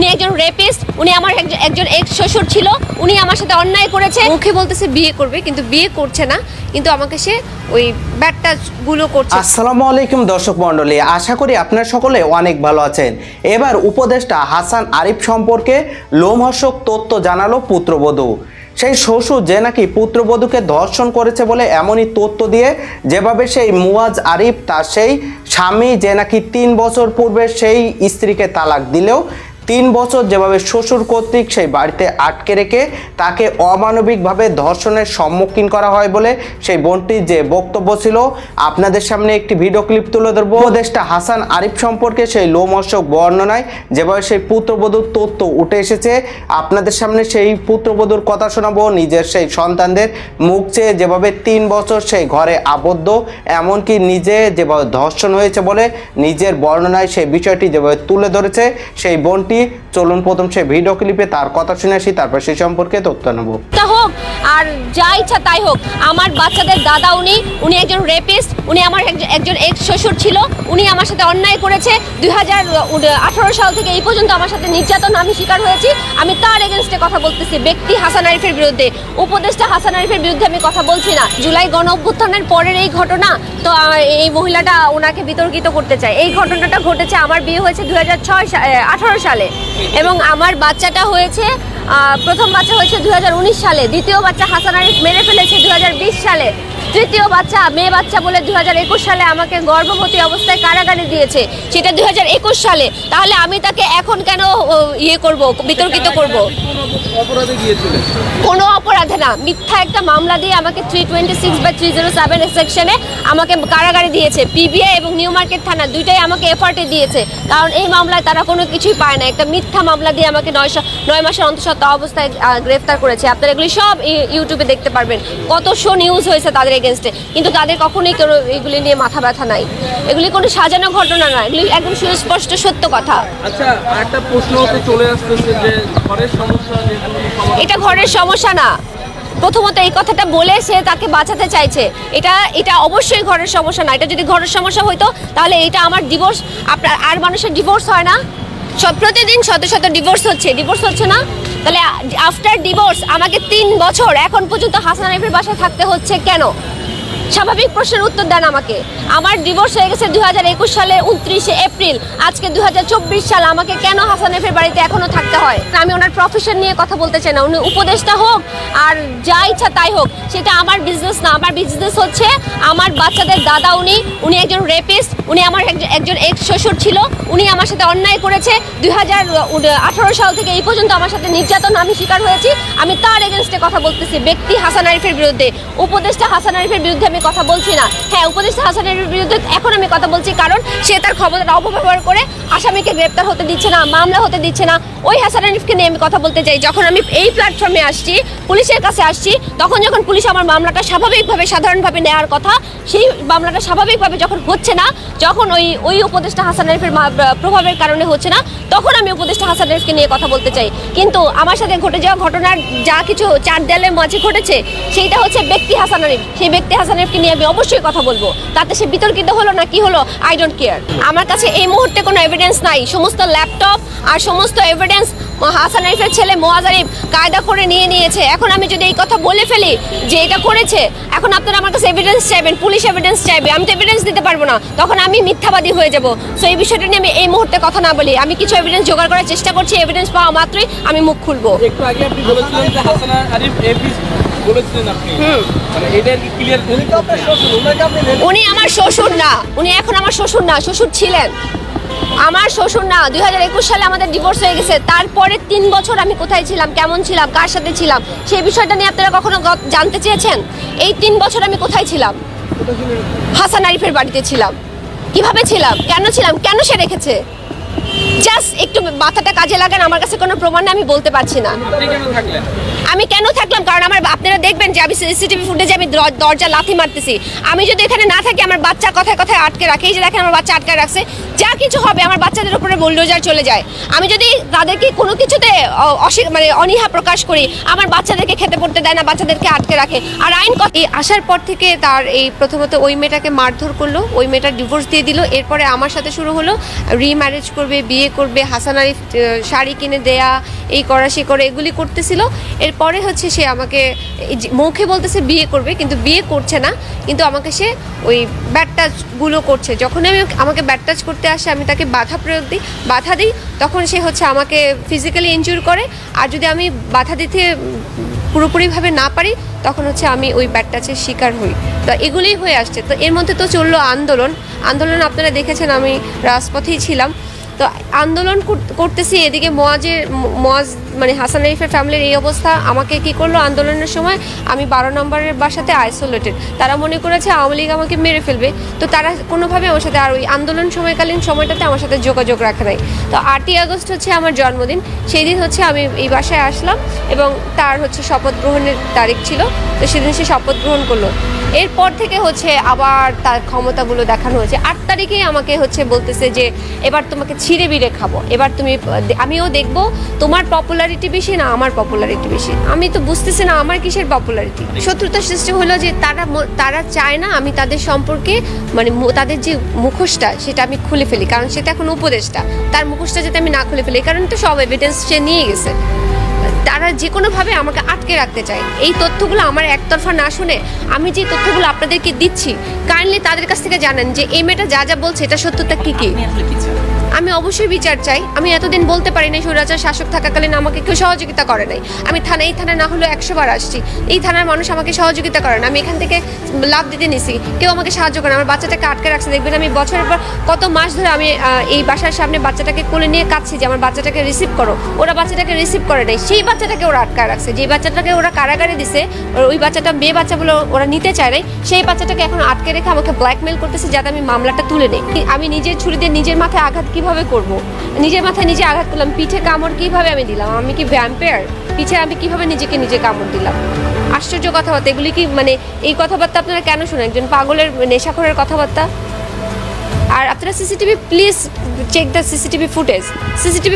উনি একজন রেপিস্ট, উনি আমার একজন এক্স শ্বশুর ছিল, উনি আমার সাথে অন্যায় করেছে। মুখে বলতেছে বিয়ে করবে কিন্তু বিয়ে করছে না, কিন্তু আমাকে সে ওই ব্যাড টাচগুলো করছে। আসসালামু আলাইকুম দর্শক মণ্ডলী, আশা করি আপনারা সকলে অনেক ভালো আছেন। এবার উপদেষ্টা হাসান আরিফ সম্পর্কে লোমহর্ষক তথ্য জানালো পুত্রবধূ। সেই শ্বশুর যে নাকি পুত্রবধূকে ধর্ষণ করেছে বলে এমনই তথ্য দিয়ে যেভাবে সেই মুয়াজ আরিফ তার সেই স্বামী যে নাকি 3 বছর পূর্বে সেই স্ত্রীকে তালাক দিলেও 3 বছর যেভাবে শ্বশুর কর্তৃক সেই বাড়িতে আটকে রেখে তাকে অমানবিকভাবে ধর্ষণের সম্মুখীন করা হয় বলে সেই বোনটির যে বক্তব্য ছিল, আপনাদের সামনে একটি ভিডিও ক্লিপ তুলে ধরবো। উপদেষ্টা হাসান আরিফ সম্পর্কে সেই লোমহর্ষক বর্ণনায় যেভাবে সেই পুত্রবধূর তথ্য উঠে এসেছে, আপনাদের সামনে সেই পুত্রবধূর কথা শোনাবো। নিজের সেই সন্তানদের মুখ চেয়ে যেভাবে 3 বছর সেই ঘরে আবদ্ধ, এমনকি নিজে যেভাবে ধর্ষণ হয়েছে বলে নিজের বর্ণনায় সেই বিষয়টি যেভাবে তুলে ধরেছে সেই বোনটি। চলুন প্রথম সেই ভিডিও ক্লিপে তার কথা শুনে আসি, তারপর সেই সম্পর্কে তথ্য নেব। হোক আর যা ইচ্ছা তাই হোক, আমার বাচ্চাদের দাদা উনি একজন রেপিস্ট, উনি আমার একজন এক্স শ্বশুর ছিল, উনি আমার সাথে অন্যায় করেছে। 2018 সাল থেকে এই পর্যন্ত আমার সাথে নির্যাতন আমি শিকার হয়েছি। আমি তার এগেনস্টে কথা বলতেছি, ব্যক্তি হাসান আরিফের বিরুদ্ধে, উপদেষ্টা হাসান আরিফের বিরুদ্ধে আমি কথা বলছি না। জুলাই গণ অভ্যুত্থানের পরের এই ঘটনা, তো এই মহিলাটা ওনাকে বিতর্কিত করতে চায়। এই ঘটনাটা ঘটেছে, আমার বিয়ে হয়েছে 2018 সালে এবং আমার বাচ্চাটা হয়েছে, প্রথম বাচ্চা হয়েছে 2019 সালে, দ্বিতীয় বাচ্চা হাসান আরিফ মেরে ফেলেছে 2020 সালে, তৃতীয় বাচ্চা মেয়ে বাচ্চা বলে 2021 সালে আমাকে গর্ভবতী অবস্থায় কারাগারে দিয়েছে, সেটা 2021 সালে। তাহলে আমি তাকে এখন কেন বিতর্কিত করব? কোনো অপরাধে না, মিথ্যা একটা মামলা দিয়ে আমাকে 326/307 সেকশনে আমাকে কারাগারে দিয়েছে। পিবিআই এবং নিউ মার্কেট থানা দুইটাই আমাকে এফআরটি দিয়েছে, কারণ এই মামলায় তারা কোনো কিছুই পায় না। একটা মিথ্যা মামলা দিয়ে আমাকে 9 মাসের অন্তঃসত্ত্বা অবস্থায় গ্রেফতার করেছে। আপনারা এগুলি সব ইউটিউবে দেখতে পারবেন, কত শো নিউজ হয়েছে তাদের এগেনস্টে, কিন্তু তাদের কখনোই কোনো এগুলি নিয়ে মাথা ব্যথা নাই। এগুলি কোনো সাজানো ঘটনা নয়, এগুলি একদম সুস্পষ্ট সত্য কথা। আচ্ছা, একটা প্রশ্ন তো চলে আসতেছে যে ঘরের সমস্যা, এটা ঘরের সমস্যা না। প্রথমত এই কথাটা বলে সে তাকে বাঁচাতে চাইছে, এটা অবশ্যই ঘরের সমস্যা না। এটা যদি ঘরের সমস্যা হইতো তাহলে এটা আমার ডিভোর্স, আপনার আর মানুষের ডিভোর্স হয় না? প্রতিদিন শত শত ডিভোর্স হচ্ছে না? তাহলে আফটার ডিভোর্স আমাকে 3 বছর এখন পর্যন্ত হাসান আরিফের বাসায় থাকতে হচ্ছে কেন? স্বাভাবিক প্রশ্নের উত্তর দেন আমাকে। আমার ডিভোর্স হয়ে গেছে 2021 সালের 29 এপ্রিল, আজকে 2024 সাল, আমাকে কেন হাসান আরিফের বাড়িতে এখনো থাকতে হয়? আমি ওনার প্রফেশন নিয়ে কথা বলতে চাই না। উনি উপদেষ্টা হোক আর যা ইচ্ছা তাই হোক, সেটা আমার বিজনেস না। আমার বিজনেস হচ্ছে আমার বাচ্চাদের দাদা উনি একজন রেপিস্ট, উনি আমার একজন এক্স শ্বশুর ছিল, উনি আমার সাথে অন্যায় করেছে। 2018 সাল থেকে এই পর্যন্ত আমার সাথে নির্যাতন আমি শিকার হয়েছি। আমি তার এগেনস্টে কথা বলতেছি, ব্যক্তি হাসান আরিফের বিরুদ্ধে, উপদেষ্টা হাসান আরিফের বিরুদ্ধে আমি কথা বলছি না। হ্যাঁ, উপদেষ্টা হাসান আরিফের বিরুদ্ধে এখন আমি কথা বলছি, কারণ সে তার ক্ষমতার অপব্যবহার করে আসামিকে গ্রেপ্তার হতে দিচ্ছে না, মামলা হতে দিচ্ছে না। ওই হাসান আরিফকে নিয়ে আমি কথা বলতে চাই। যখন আমি এই প্ল্যাটফর্মে আসছি, পুলিশের কাছে আসছি, তখন যখন পুলিশ আমার মামলাটা স্বাভাবিকভাবে সাধারণভাবে নেওয়ার কথা, সেই মামলাটা স্বাভাবিকভাবে যখন হচ্ছে না, যখন ওই উপদেষ্টা হাসান আরিফের প্রভাবের কারণে হচ্ছে না, তখন আমি উপদেষ্টা হাসান আরিফকে নিয়ে কথা বলতে চাই। কিন্তু আমার সাথে ঘটে যাওয়া ঘটনার যা কিছু 4 দেয়ালের মাঝে ঘটেছে, সেইটা হচ্ছে ব্যক্তি হাসান আরিফ। সেই ব্যক্তি হাসান আরিফকে নিয়ে আমি অবশ্যই কথা বলবো। তাতে সে বিতর্কিত হলো না কি হলো, আই ডোন্ট কেয়ার। আমার কাছে এই মুহূর্তে কোনো এভিডেন্স নাই। সমস্ত ল্যাপটপ আর সমস্ত এভিডেন্স হাসান আরিফের ছেলে মুয়াজ আরিফ কায়দা করে নিয়েছে। এখন আমি যদি এই কথা বলে ফেলি যে এটা করেছে, এখন আপনারা আমার কাছে এভিডেন্স চাইবেন, পুলিশ এভিডেন্স চাইবে, আমি তো এভিডেন্স দিতে পারবো না, তখন আমি মিথ্যাবাদী হয়ে যাব। সো এই বিষয়টা নিয়ে আমি এই মুহূর্তে কথা না বলি। আমি কিছু এভিডেন্স জোগাড় করার চেষ্টা করছি, এভিডেন্স পাওয়া মাত্রই আমি মুখ খুলবো। একটু আগে আপনি বলেছিলেন যে হাসান আরিফ এপিস বলেছিলেন আপনি, মানে এটা কি ক্লিয়ার? উনি আমার শ্বশুর না, উনি এখন আমার শ্বশুর না, শ্বশুর ছিলেন, আমার শ্বশুর না। 2021 সালে আমাদের ডিভোর্স হয়ে গেছে। তারপরে 3 বছর আমি কোথায় ছিলাম, কেমন ছিলাম, কার সাথে ছিলাম, সেই বিষয়টা নিয়ে আপনারা কখনো জানতে চেয়েছেন? এই 3 বছর আমি কোথায় ছিলাম? হাসান আরিফের বাড়িতে ছিলাম। কিভাবে ছিলাম, কেন সে রেখেছে? জাস্ট একটু মাথাটা কাজে লাগান। আমার কাছে কোনো প্রমাণ নেই, আমি বলতে পারছি না। আমি কেন থাকলাম, কারণ আপনারা দেখবেন যে আমি সিসিটিভি ফুটেজে আমি দরজা লাথি মারতেছি। আমি যদি এখানে না থাকি, আমার বাচ্চা কথায় কথায় আটকে রাখে। এই যে দেখেন, আমার বাচ্চা আটকে রাখছে। যা কিছু হবে আমার বাচ্চাদের উপরে বুলডোজার চলে যায়। আমি যদি তাদেরকে কোনো কিছুতে অনীহা প্রকাশ করি, আমার বাচ্চাদেরকে খেতে পড়তে দেয় না, বাচ্চাদেরকে আটকে রাখে। আর আইন আসার পর থেকে তার এই প্রথমত ওই মেয়েটাকে মারধর করলো, ওই মেয়েটার ডিভোর্স দিয়ে দিল। এরপরে আমার সাথে শুরু হলো রিম্যারেজ করবে, বিয়ে করবে, হাসান আরিফ শাড়ি কিনে দেয়া, এই করা সে করে এগুলি করতেছিল। এরপরে হচ্ছে সে আমাকে মুখে বলতেছে বিয়ে করবে, কিন্তু বিয়ে করছে না, কিন্তু আমাকে সে ওই ব্যাড টাচগুলো করছে। যখন আমাকে ব্যাড টাচ করতে আসে আমি তাকে বাধা দিই, তখন সে হচ্ছে আমাকে ফিজিক্যালি ইনজুর করে। আর যদি আমি বাধা দিতে পুরোপুরিভাবে না পারি তখন হচ্ছে আমি ওই ব্যাড টাচের শিকার হই। তো এগুলোই হয়ে আসছে। তো এর মধ্যে তো চললো আন্দোলন আপনারা দেখেছেন, আমি রাজপথেই ছিলাম। তো আন্দোলন করতেছি, এদিকে মোয়াজ মানে হাসান আরিফের ফ্যামিলির এই অবস্থা। আমাকে কি করলো আন্দোলনের সময়, আমি 12 নম্বরের বাসাতে আইসোলেটেড। তারা মনে করেছে আওয়ামী লীগ আমাকে মেরে ফেলবে, তো তারা কোনোভাবে আমার সাথে আর ওই আন্দোলন সময়কালীন সময়টাতে আমার সাথে যোগাযোগ রাখে নাই। তো 8ই আগস্ট হচ্ছে আমার জন্মদিন, সেই দিন হচ্ছে আমি এই বাসায় আসলাম এবং তার হচ্ছে শপথ গ্রহণের তারিখ ছিল, তো সেদিন সে শপথ গ্রহণ করলো। এরপর থেকে হচ্ছে আবার তার ক্ষমতাগুলো দেখানো হয়েছে। 8 তারিখেই আমাকে হচ্ছে বলতেছে যে এবার তোমাকে ছিঁড়ে বিড়ে খাবো, এবার আমিও দেখবো তোমার পপুলারিটি বেশি না আমার পপুলারিটি বেশি। আমি তো বুঝতেছি না আমার কিসের পপুলারিটি। শত্রুতা সৃষ্টি হলো যে তারা চায় না আমি তাদের সম্পর্কে মানে তাদের যে মুখোশটা সেটা আমি খুলে ফেলি, কারণ সেটা এখন উপদেষ্টা, তার মুখোশটা যাতে আমি না খুলে ফেলি, কারণ তো সব এভিডেন্স সে নিয়ে গেছে। তারা যে কোনোভাবে আমাকে আটকে রাখতে চায়। এই তথ্যগুলো আমার একতরফা না শুনে আমি যে তথ্যগুলো আপনাদেরকে দিচ্ছি, কাইন্ডলি তাদের কাছ থেকে জানেন যে এই মেয়েটা যা বলছে এটা সত্যতা কী কী। আমি অবশ্যই বিচার চাই। আমি এতদিন বলতে পারি না, স্বৈরাচার শাসক থাকাকালীন আমাকে কেউ সহযোগিতা করে নাই। আমি এই থানায় না হলেও 100 বার আসছি, এই থানার মানুষ আমাকে সহযোগিতা করে না। আমি এখান থেকে লাভ দিতে নিছি, কেউ আমাকে সাহায্য করে না। আমার বাচ্চাটাকে আটকে রাখছে, দেখবেন আমি বছরের পর কত মাস ধরে আমি এই বাসার সামনে বাচ্চাটাকে কোলে নিয়ে কাঁদছি যে আমার বাচ্চাটাকে রিসিভ করো। ওরা বাচ্চাটাকে রিসিভ করে নাই, সেই বাচ্চাটাকে ওরা আটকায় রাখছে। যে বাচ্চাটাকে ওরা কারাগারে দিছে, ওই বাচ্চাটা মেয়ে বাচ্চা বলে ওরা নিতে চায় নাই, সেই বাচ্চাটাকে এখন আটকে রেখে আমাকে ব্ল্যাকমেল করতেছে যাতে আমি মামলাটা তুলে নিই। আমি নিজের ছুরি দিয়ে নিজের মাথায় আঘাত কিভাবে করব? নিজের মাথায় নিজে আঘাত করলাম, পিঠে কামড় কিভাবে আমি দিলাম? আমি কি ভ্যাম্পায়ার? পিঠে আমি কিভাবে নিজে কামড় দিলাম? আশ্চর্য কথাবার্তা এগুলি। কি মানে এই কথাবার্তা আপনারা কেন শোনেন? একজন পাগলের নেশাখোরের কথাবার্তা। আর আপনারা CCTV please check the CCTV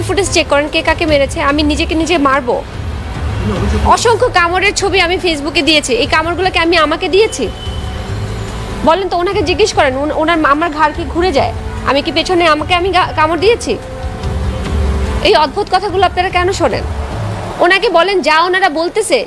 footage check করেন, কে কাকে মেরেছে। আমি নিজে মারবো? অসংখ্য কামড়ের ছবি আমি ফেসবুকে দিয়েছি। এই কামড়গুলোকে আমি আমাকে দিয়েছি? বলেন তো, ওনাকে জিজ্ঞেস করেন, আমার ঘাড় কি ঘুরে যায়? আমি কি পেছনে আমি কামড় দিয়েছি? এই অদ্ভুত কথাগুলো আপনারা কেন শোনেন? ওনাকে বলেন যা ওনারা বলতেছে,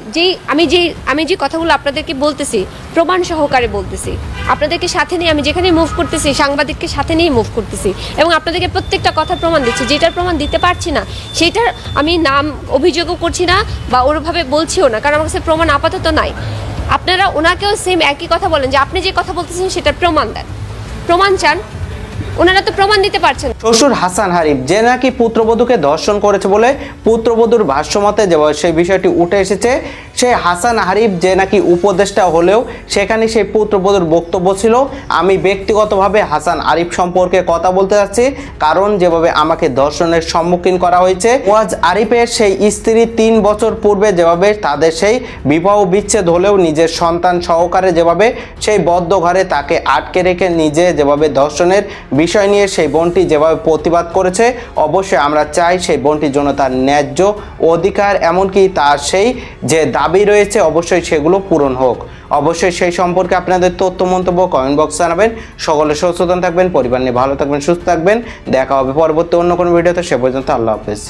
আমি যে কথাগুলো আপনাদেরকে বলতেছি প্রমাণ সহকারে বলতেছি, আপনাদেরকে সাথে নিয়ে আমি যেখানে মুভ করতেছি সাংবাদিককে সাথে নিয়ে মুভ করতেছি এবং আপনাদেরকে প্রত্যেকটা কথা প্রমাণ দিচ্ছি। যেটার প্রমাণ দিতে পারছি না সেটার আমি নাম অভিযোগও করছি না বা ওরভাবে বলছিও না, কারণ আমার কাছে প্রমাণ আপাতত নাই। আপনারা ওনাকেও সেম একই কথা বলেন যে আপনি যে কথা বলতেছেন সেটার প্রমাণ দেন, প্রমাণ চান। ওনারা তো প্রমাণ দিতে পারছেন। শ্বশুর হাসান আরিফ যে নাকি পুত্রবধূকে ধর্ষণ করেছে বলে পুত্রবধূর ভাষ্যমতে যে সেই বিষয়টি উঠে এসেছে, সেই হাসান আরিফ যে নাকি উপদেষ্টা হলেও সেখানে সেই পুত্রবধূর বক্তব্য ছিল, আমি ব্যক্তিগতভাবে হাসান আরিফ সম্পর্কে কথা বলতে যাচ্ছি, কারণ যেভাবে আমাকে ধর্ষণের সম্মুখীন করা হয়েছে। ওয়াজ আরিফের সেই স্ত্রী 3 বছর পূর্বে যেভাবে তাদের সেই বিবাহ বিচ্ছেদ হলেও নিজের সন্তান সহকারে যেভাবে সেই বদ্ধ ঘরে তাকে আটকে রেখে নিজে যেভাবে ধর্ষণের বিষয় নিয়ে সেই বোনটি যেভাবে প্রতিবাদ করেছে, অবশ্যই আমরা চাই সেই বোনটির জন্য তার ন্যায্য অধিকার এমনকি তার সেই যে দাবি রয়েছে অবশ্যই সেগুলো পূরণ হোক। অবশ্যই সেই সম্পর্কে আপনাদের তথ্য মন্তব্য কমেন্ট বক্সে জানাবেন। সকলে সচেতন থাকবেন, পরিবার নিয়ে ভালো থাকবেন, সুস্থ থাকবেন। দেখা হবে পরবর্তী অন্য কোনো ভিডিওতে। সে পর্যন্ত আল্লাহ হাফেজ।